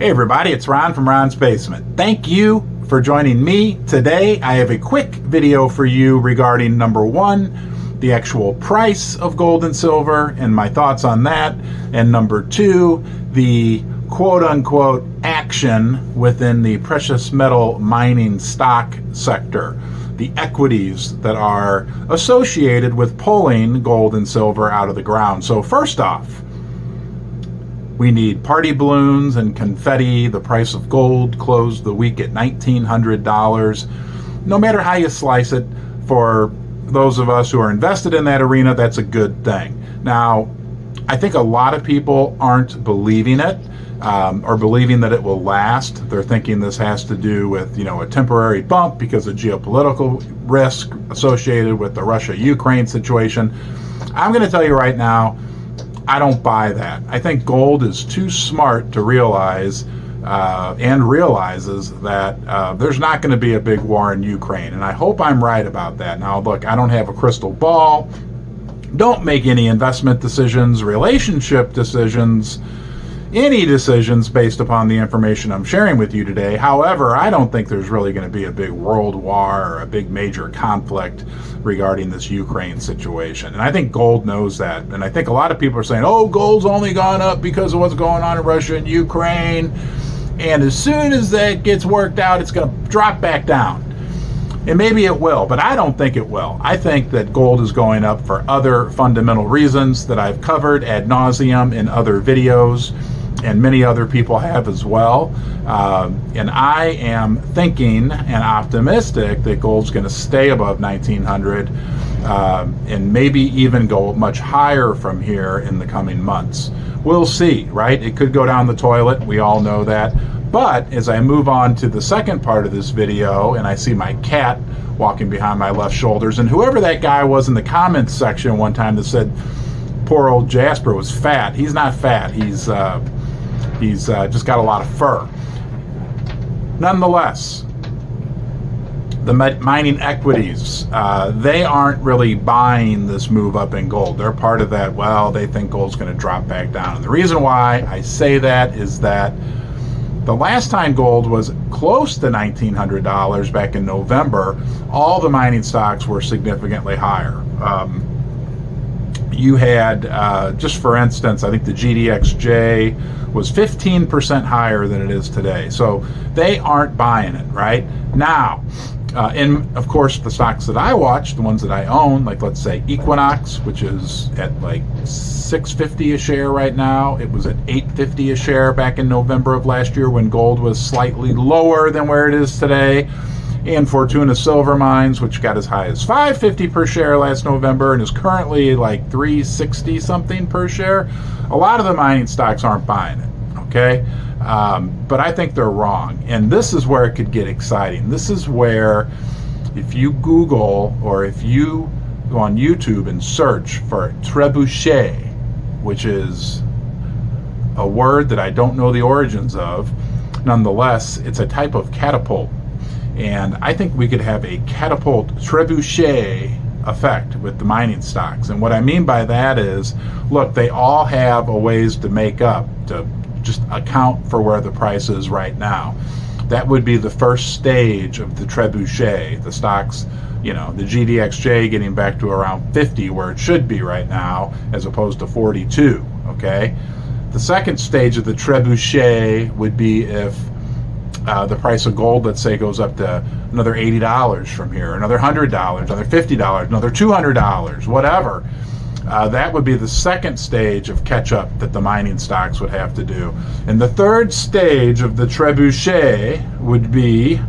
Hey everybody, it's Ron from Ron's Basement. Thank you for joining me today. I have a quick video for you regarding number one, the actual price of gold and silver and my thoughts on that, and number two, the quote-unquote action within the precious metal mining stock sector, the equities that are associated with pulling gold and silver out of the ground. So first off, we need party balloons and confetti. The price of gold closed the week at $1,900. No matter how you slice it, for those of us who are invested in that arena, that's a good thing. Now, I think a lot of people aren't believing it or believing that it will last. They're thinking this has to do with, a temporary bump because of geopolitical risk associated with the Russia-Ukraine situation. I'm going to tell you right now, I don't buy that. I think gold is too smart to realize and realizes that there's not going to be a big war in Ukraine. And I hope I'm right about that. Now, look, I don't have a crystal ball. Don't make any investment decisions, relationship decisions, any decisions based upon the information I'm sharing with you today. However, I don't think there's really going to be a big world war or a big major conflict regarding this Ukraine situation. And I think gold knows that. And I think a lot of people are saying, oh, gold's only gone up because of what's going on in Russia and Ukraine. And as soon as that gets worked out, it's going to drop back down. And maybe it will, but I don't think it will. I think that gold is going up for other fundamental reasons that I've covered ad nauseum in other videos, and many other people have as well. And I am thinking and optimistic that gold's going to stay above 1900 and maybe even go much higher from here in the coming months. We'll see, right? It could go down the toilet. We all know that. But as I move on to the second part of this video and I see my cat walking behind my left shoulders, and whoever that guy was in the comments section one time that said poor old Jasper was fat, he's not fat. He's just got a lot of fur. Nonetheless, the mining equities, they aren't really buying this move up in gold. They're part of that, well, they think gold's going to drop back down. And the reason why I say that is that the last time gold was close to $1,900 back in November, all the mining stocks were significantly higher. You had, just for instance, I think the GDXJ was 15% higher than it is today. So they aren't buying it, right? Now, and of course, the stocks that I watch, the ones that I own, like let's say Equinox, which is at like $6.50 a share right now. It was at $8.50 a share back in November of last year when gold was slightly lower than where it is today. And Fortuna Silver Mines, which got as high as $5.50 per share last November and is currently like $3.60 something per share. A lot of the mining stocks aren't buying it, okay? But I think they're wrong. And this is where it could get exciting. This is where if you Google or if you go on YouTube and search for TREBUCHET, which is a word that I don't know the origins of, nonetheless, it's a type of catapult. And I think we could have a catapult trebuchet effect with the mining stocks. And what I mean by that is, look, they all have a ways to make up, to just account for where the price is right now. That would be the first stage of the trebuchet. The stocks, the GDXJ getting back to around 50 where it should be right now, as opposed to 42, okay? The second stage of the trebuchet would be if the price of gold, let's say, goes up to another $80 from here, another $100, another $50, another $200, whatever. That would be the second stage of catch-up that the mining stocks would have to do. And the third stage of the trebuchet would be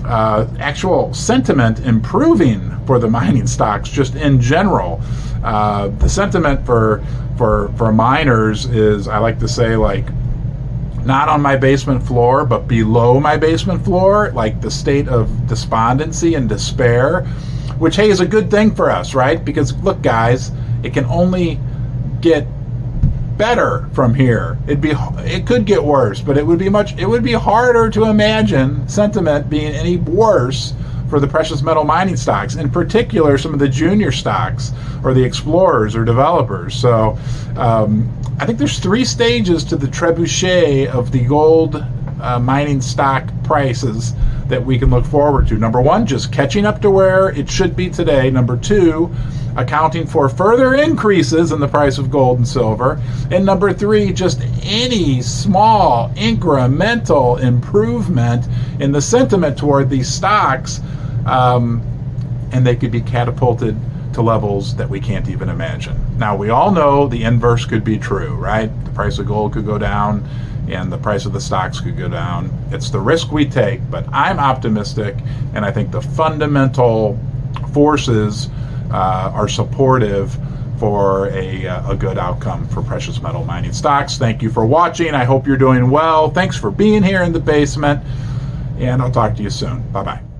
actual sentiment improving for the mining stocks just in general. The sentiment for miners is, I like to say, like, not on my basement floor, but below my basement floor, like the state of despondency and despair, which, hey, is a good thing for us, right? Because look, guys, it can only get better from here. It could get worse, but it would be harder to imagine sentiment being any worse for the precious metal mining stocks, in particular some of the junior stocks or the explorers or developers. So I think there's 3 stages to the trebuchet of the gold mining stock prices that we can look forward to. Number 1, just catching up to where it should be today. Number 2, accounting for further increases in the price of gold and silver. And number 3, just any small incremental improvement in the sentiment toward these stocks, and they could be catapulted to levels that we can't even imagine. Now, we all know the inverse could be true, right? The price of gold could go down and the price of the stocks could go down. It's the risk we take, but I'm optimistic, and I think the fundamental forces are supportive for a good outcome for precious metal mining stocks. Thank you for watching. I hope you're doing well. Thanks for being here in the basement, and I'll talk to you soon. Bye-bye.